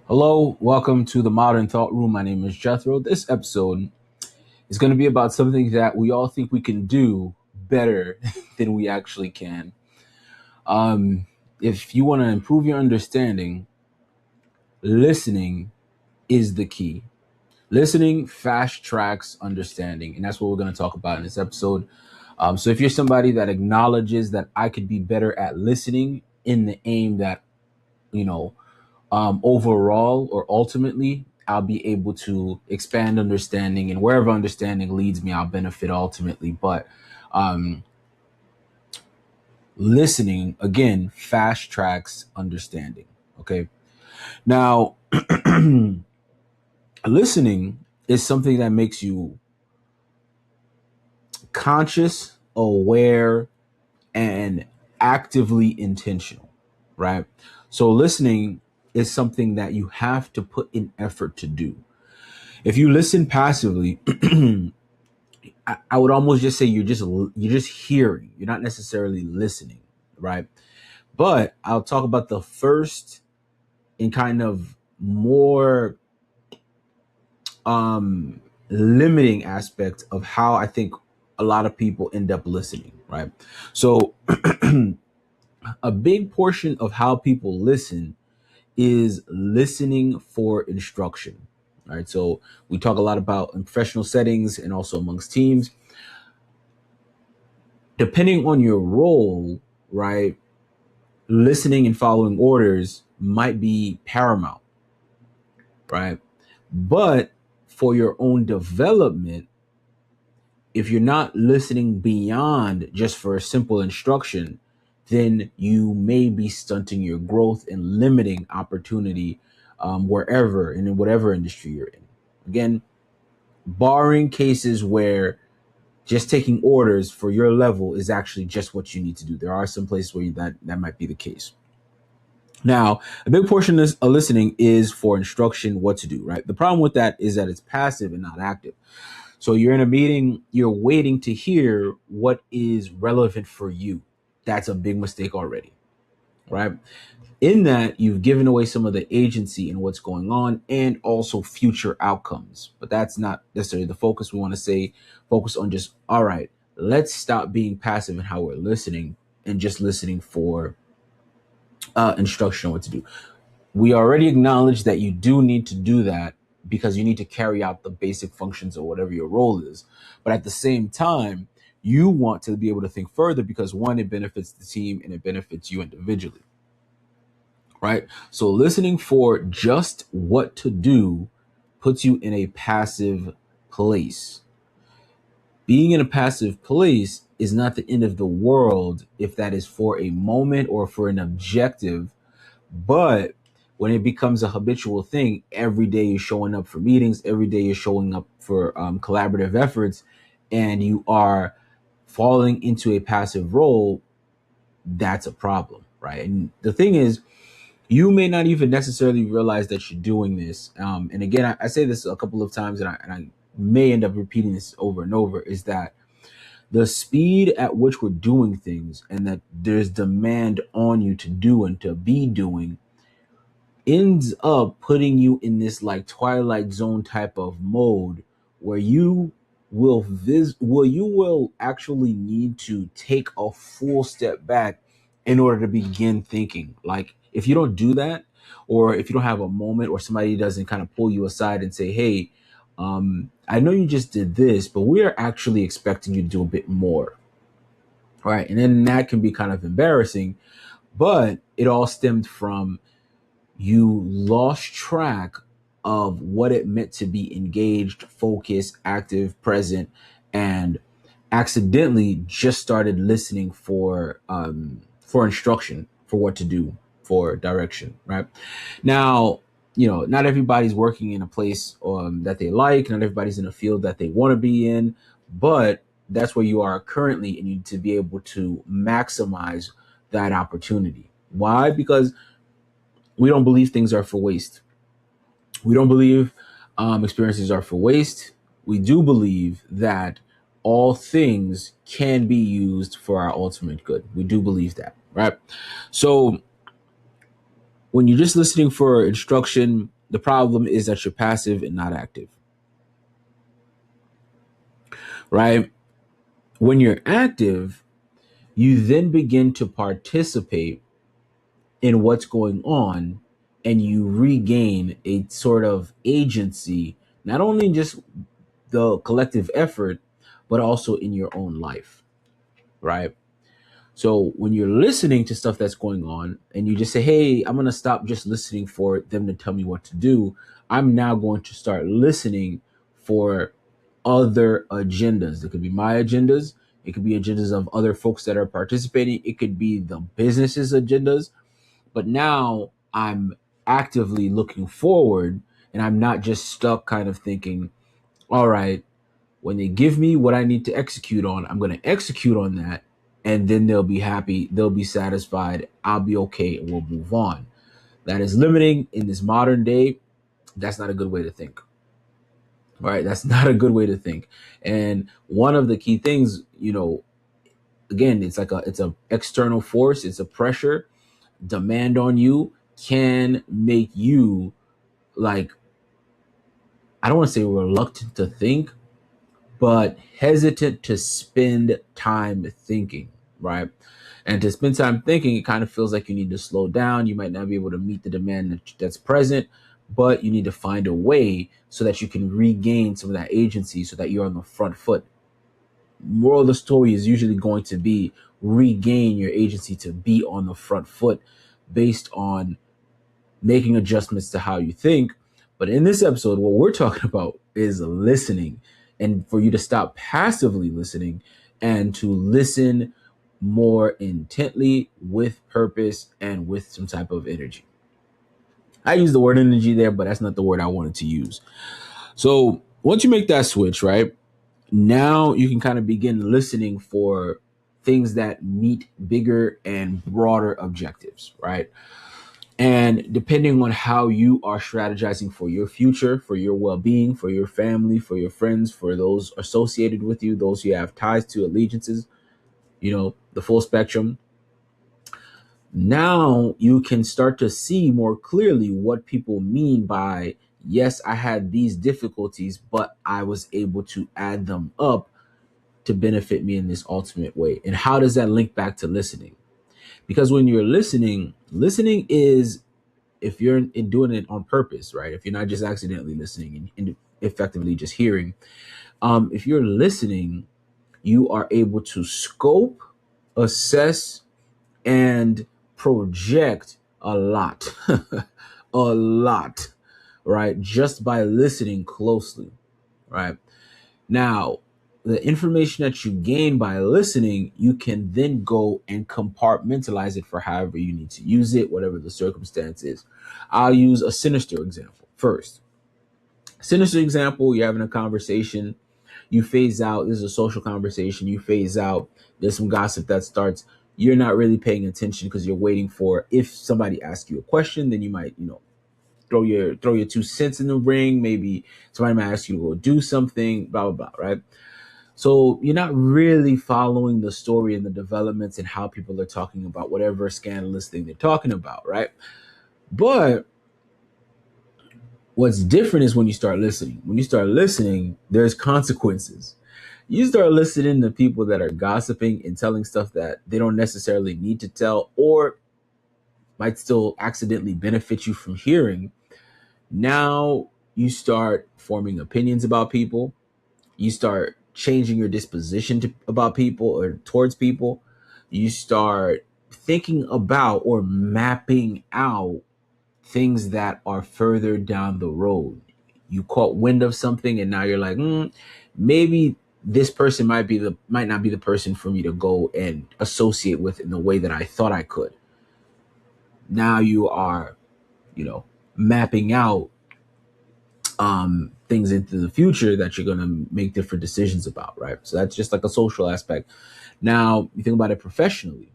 Hello, welcome to the Modern Thought Room. My name is Jethro. This episode is going to be about something that we all think we can do better than we actually can. Um, if you want to improve your understanding, listening is the key. Listening fast tracks understanding, and that's what we're going to talk about in this episode. So, if you're somebody that acknowledges that I could be better at listening in the aim that, you know, overall or ultimately, I'll be able to expand understanding, and wherever understanding leads me, I'll benefit ultimately. But um, listening, again, fast tracks understanding. Okay. Now, listening is something that makes you conscious, aware, and actively intentional, right? So, listening is something that you have to put in effort to do. If you listen passively, I would almost just say you're just hearing. You're not necessarily listening, right? But I'll talk about the first and kind of more limiting aspect of how I think a lot of people end up listening, right? So a big portion of how people listen is listening for instruction. Right. So we talk a lot about in professional settings and also amongst teams. Depending on your role, right, listening and following orders might be paramount, right? But for your own development, if you're not listening beyond just for a simple instruction, then you may be stunting your growth and limiting opportunity wherever and in whatever industry you're in. Again, barring cases where just taking orders for your level is actually just what you need to do. There are some places where that might be the case. Now, a big portion of listening is for instruction, what to do, right? The problem with that is that it's passive and not active. So you're in a meeting, you're waiting to hear what is relevant for you. That's a big mistake already, right? In that, you've given away some of the agency in what's going on and also future outcomes. But that's not necessarily the focus. We want to say focus on just, all right, let's stop being passive in how we're listening and just listening for instruction on what to do. We already acknowledge that you do need to do that because you need to carry out the basic functions of whatever your role is. But at the same time, you want to be able to think further because one, it benefits the team and it benefits you individually, right? So listening for just what to do puts you in a passive place. Being in a passive place is not the end of the world if that is for a moment or for an objective. But when it becomes a habitual thing, every day you're showing up for meetings, every day you're showing up for collaborative efforts, and you are falling into a passive role, that's a problem, right? And the thing is, you may not even necessarily realize that you're doing this. And again, I say this a couple of times, and I may end up repeating this over and over, is that the speed at which we're doing things and that there's demand on you to do and to be doing ends up putting you in this like twilight zone type of mode where you will actually need to take a full step back in order to begin thinking. Like if you don't do that, or if you don't have a moment or somebody doesn't kind of pull you aside and say, hey, I know you just did this, but we are actually expecting you to do a bit more, right? And then that can be kind of embarrassing, but it all stemmed from you lost track of what it meant to be engaged, focused, active, present, and accidentally just started listening for instruction, for what to do, for direction. Right now, not everybody's working in a place that they like. Not everybody's in a field that they want to be in, but that's where you are currently, and you need to be able to maximize that opportunity. Why? Because we don't believe things are for waste. We don't believe experiences are for waste. We do believe that all things can be used for our ultimate good. We do believe that, right? So When you're just listening for instruction, the problem is that you're passive and not active, right? When you're active, you then begin to participate in what's going on, and you regain a sort of agency, not only in just the collective effort, but also in your own life, right? So when you're listening to stuff that's going on and you just say, hey, I'm going to stop just listening for them to tell me what to do. I'm now going to start listening for other agendas. It could be my agendas. It could be agendas of other folks that are participating. It could be the business's agendas. But now I'm actively looking forward, and I'm not just stuck kind of thinking, all right, when they give me what I need to execute on, I'm going to execute on that. And then they'll be happy. They'll be satisfied. I'll be okay. And we'll move on. That is limiting in this modern day. That's not a good way to think. Right? That's not a good way to think. And one of the key things, again, it's a external force. It's a pressure. Demand on you can make you, like, I don't want to say reluctant to think, but hesitant to spend time thinking, right? And to spend time thinking, it kind of feels like you need to slow down. You might not be able to meet the demand that's present, but you need to find a way so that you can regain some of that agency so that you're on the front foot. Moral of the story is usually going to be regain your agency to be on the front foot based on making adjustments to how you think. But in this episode, what we're talking about is listening, and for you to stop passively listening and to listen more intently with purpose and with some type of energy. I use the word energy there, but that's not the word I wanted to use. So once you make that switch, right, now you can kind of begin listening for things that meet bigger and broader objectives, right? And depending on how you are strategizing for your future, for your well being, for your family, for your friends, for those associated with you, those you have ties to, allegiances, the full spectrum, now you can start to see more clearly what people mean by, yes, I had these difficulties, but I was able to add them up to benefit me in this ultimate way. And how does that link back to listening? Because when you're listening is, if you're doing it on purpose, right? If you're not just accidentally listening and effectively just hearing, if you're listening, you are able to scope, assess, and project a lot, a lot, right? Just by listening closely, right? Now, the information that you gain by listening, you can then go and compartmentalize it for however you need to use it, whatever the circumstance is. I'll use a sinister example first. Sinister example, you're having a conversation, you phase out, this is a social conversation, you phase out, there's some gossip that starts, you're not really paying attention because you're waiting for, if somebody asks you a question, then you might, throw your 2 cents in the ring. Maybe somebody might ask you to go do something, blah, blah, blah, right? So you're not really following the story and the developments and how people are talking about whatever scandalous thing they're talking about, right? But what's different is when you start listening. When you start listening, there's consequences. You start listening to people that are gossiping and telling stuff that they don't necessarily need to tell, or might still accidentally benefit you from hearing. Now you start forming opinions about people. You start changing your disposition about people or towards people. You start thinking about or mapping out things that are further down the road. You caught wind of something and now you're like, maybe this person might not be the person for me to go and associate with in the way that I thought I could. Now you are, mapping out things into the future that you're going to make different decisions about, right? So that's just like a social aspect. Now, you think about it professionally.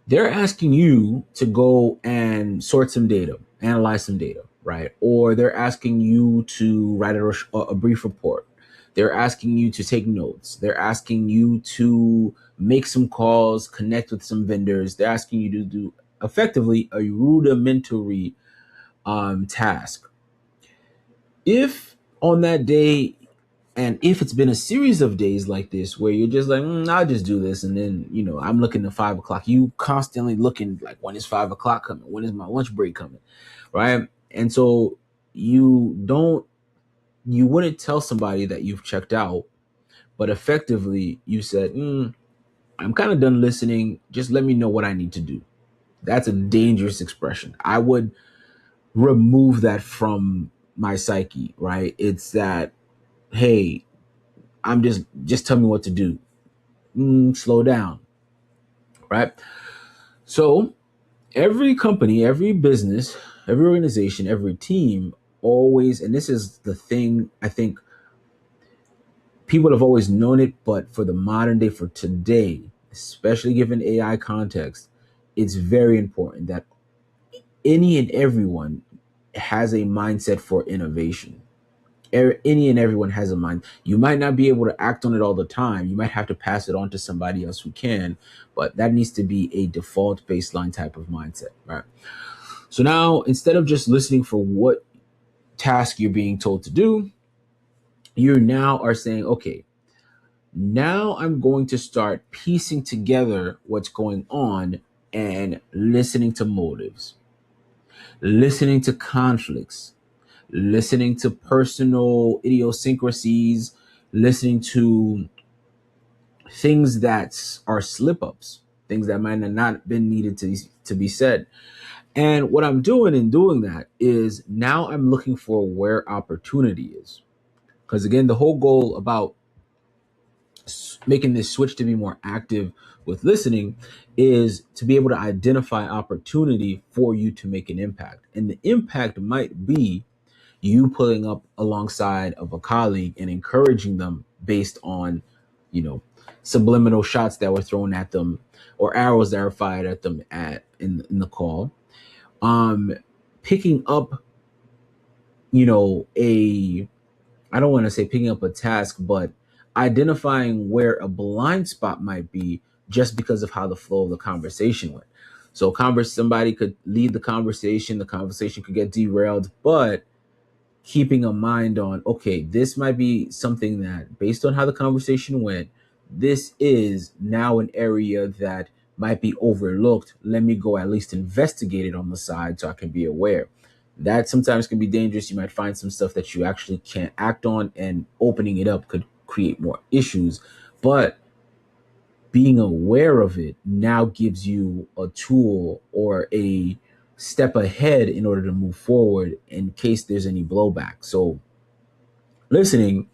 They're asking you to go and sort some data, analyze some data, right? Or they're asking you to write a brief report. They're asking you to take notes. They're asking you to make some calls, connect with some vendors. They're asking you to do effectively a rudimentary task. If on that day, and if it's been a series of days like this where you're just like, I'll just do this, and then I'm looking at 5 o'clock, you constantly looking like, when is 5 o'clock coming? When is my lunch break coming? Right? And so you wouldn't tell somebody that you've checked out, but effectively you said, I'm kind of done listening. Just let me know what I need to do. That's a dangerous expression. I would remove that from my psyche, right? It's that, hey, I'm just tell me what to do. Slow down, right? So every company, every business, every organization, every team always, and this is the thing, I think people have always known it, but for the modern day, for today, especially given AI context, it's very important that any and everyone has a mindset for innovation. Any and everyone has a mind. You might not be able to act on it all the time. You might have to pass it on to somebody else who can, but that needs to be a default baseline type of mindset, right? So now, instead of just listening for what task you're being told to do, you now are saying, okay, now I'm going to start piecing together what's going on and listening to motives, listening to conflicts, listening to personal idiosyncrasies, listening to things that are slip ups, things that might have not been needed to be said. And what I'm doing in doing that is now I'm looking for where opportunity is. Because again, the whole goal about making this switch to be more active with listening is to be able to identify opportunity for you to make an impact. And the impact might be you pulling up alongside of a colleague and encouraging them based on, you know, subliminal shots that were thrown at them or arrows that were fired at them in the call. Um, Picking up, a I don't want to say picking up a task, but identifying where a blind spot might be just because of how the flow of the conversation went. So somebody could lead the conversation could get derailed, but keeping a mind on, okay, this might be something that, based on how the conversation went, this is now an area that might be overlooked. Let me go at least investigate it on the side so I can be aware. That sometimes can be dangerous. You might find some stuff that you actually can't act on, and opening it up could create more issues. But being aware of it now gives you a tool or a step ahead in order to move forward in case there's any blowback. So listening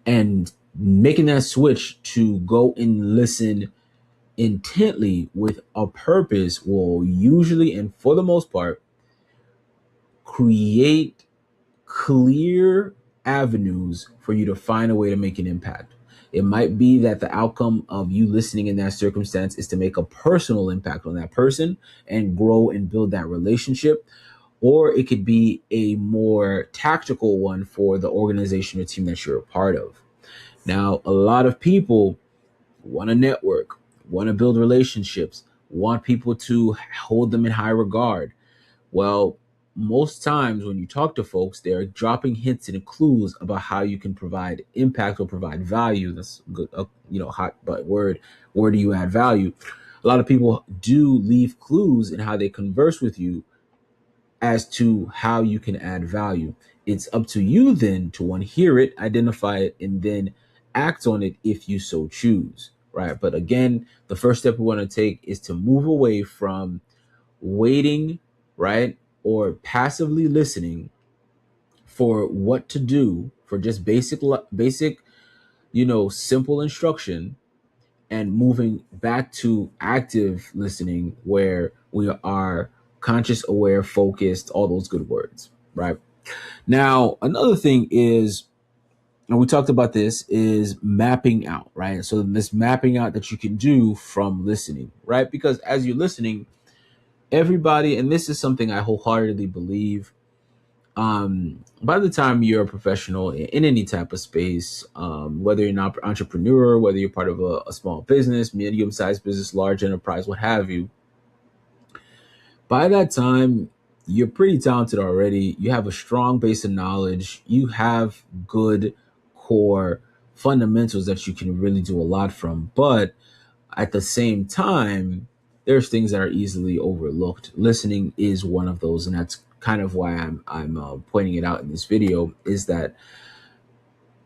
and making that switch to go and listen intently with a purpose will usually, and for the most part, create clear avenues for you to find a way to make an impact. It might be that the outcome of you listening in that circumstance is to make a personal impact on that person and grow and build that relationship. Or it could be a more tactical one for the organization or team that you're a part of. Now, a lot of people want to network, want to build relationships, want people to hold them in high regard. Well, most times when you talk to folks, they're dropping hints and clues about how you can provide impact or provide value. That's good, hot but word. Where do you add value? A lot of people do leave clues in how they converse with you as to how you can add value. It's up to you then to want to hear it, identify it, and then act on it if you so choose. Right. But again, the first step we want to take is to move away from waiting, right, or passively listening for what to do, for just basic, simple instruction, and moving back to active listening where we are conscious, aware, focused, all those good words, right? Now, another thing is, and we talked about this, is mapping out, right? So this mapping out that you can do from listening, right? Because as you're listening, everybody, and this is something I wholeheartedly believe, by the time you're a professional in any type of space, whether you're an entrepreneur, whether you're part of a small business, medium-sized business, large enterprise, what have you, By that time, you're pretty talented already. You have a strong base of knowledge. You have good core fundamentals that you can really do a lot from. But at the same time, there's things that are easily overlooked. Listening is one of those, and that's kind of why I'm pointing it out in this video. Is that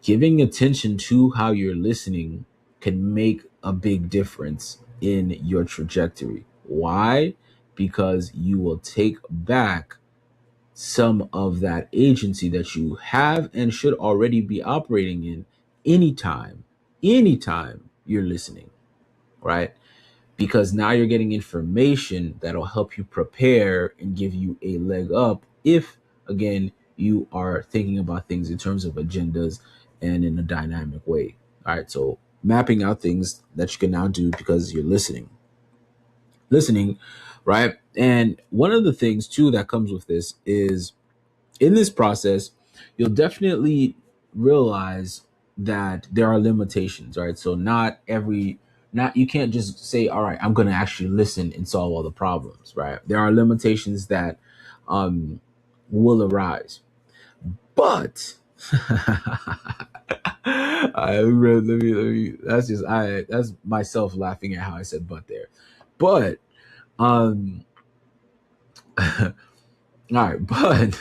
giving attention to how you're listening can make a big difference in your trajectory. Why? Because you will take back some of that agency that you have and should already be operating in anytime you're listening, right? Because now you're getting information that'll help you prepare and give you a leg up if, again, you are thinking about things in terms of agendas and in a dynamic way. All right, so mapping out things that you can now do because you're listening, right? And one of the things too that comes with this is in this process, you'll definitely realize that there are limitations, right? So not you can't just say, all right, I'm going to actually listen and solve all the problems, right? There are limitations that um, will arise, but let me that's myself laughing at how I said but there, but um all right, but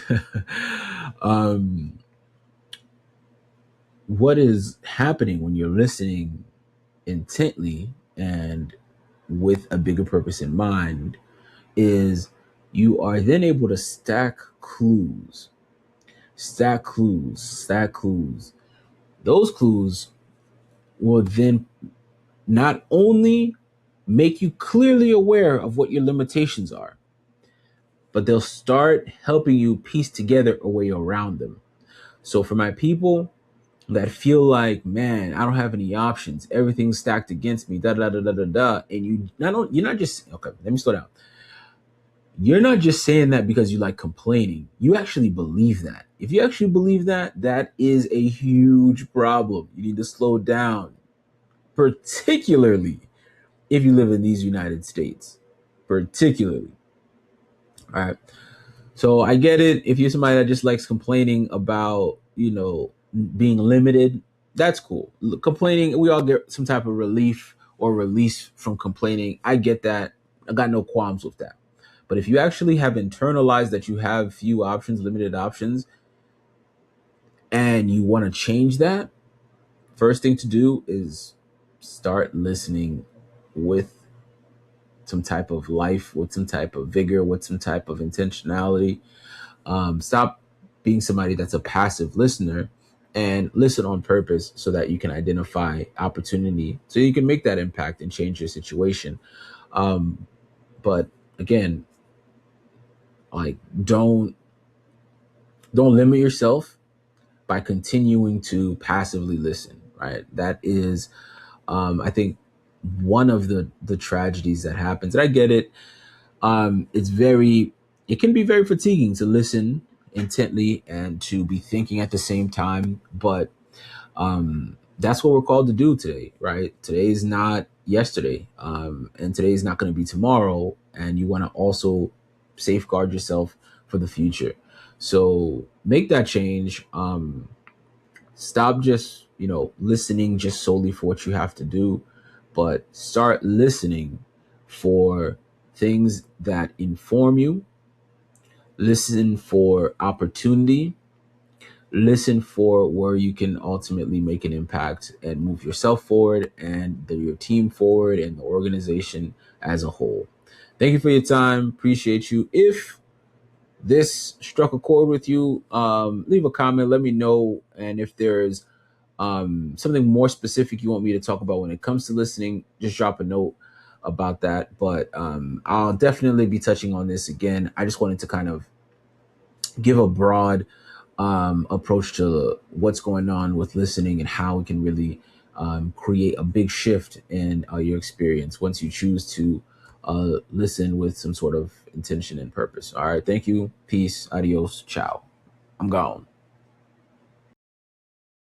um what is happening when you're listening intently and with a bigger purpose in mind is you are then able to stack clues. Those clues will then not only make you clearly aware of what your limitations are, but they'll start helping you piece together a way around them. So for my people that feel like, man, I don't have any options, everything's stacked against me, da da da da da da, and you're not just okay. Let me slow down. You're not just saying that because you like complaining. You actually believe that. If you actually believe that, that is a huge problem. You need to slow down, particularly if you live in these United States, particularly. All right. So I get it. If you're somebody that just likes complaining about, being limited, that's cool. Complaining, we all get some type of relief or release from complaining. I get that. I got no qualms with that. But if you actually have internalized that you have few options, limited options, and you want to change that, first thing to do is start listening with some type of life, with some type of vigor, with some type of intentionality. Stop being somebody that's a passive listener and listen on purpose so that you can identify opportunity so you can make that impact and change your situation. Um, but again, like don't limit yourself by continuing to passively listen, right? That is, I think, one of the tragedies that happens. And I get it. It can be very fatiguing to listen intently and to be thinking at the same time. But that's what we're called to do today, right? Today is not yesterday, and today is not going to be tomorrow. And you want to also safeguard yourself for the future. So make that change. Stop just listening just solely for what you have to do, but start listening for things that inform you. Listen for opportunity. Listen for where you can ultimately make an impact and move yourself forward and your team forward and the organization as a whole. Thank you for your time. Appreciate you. If this struck a chord with you, leave a comment. Let me know. And if there's something more specific you want me to talk about when it comes to listening, just drop a note about that. But I'll definitely be touching on this again. I just wanted to kind of give a broad approach to what's going on with listening and how we can really create a big shift in your experience once you choose to listen with some sort of intention and purpose. All right. Thank you. Peace. Adios. Ciao. I'm gone.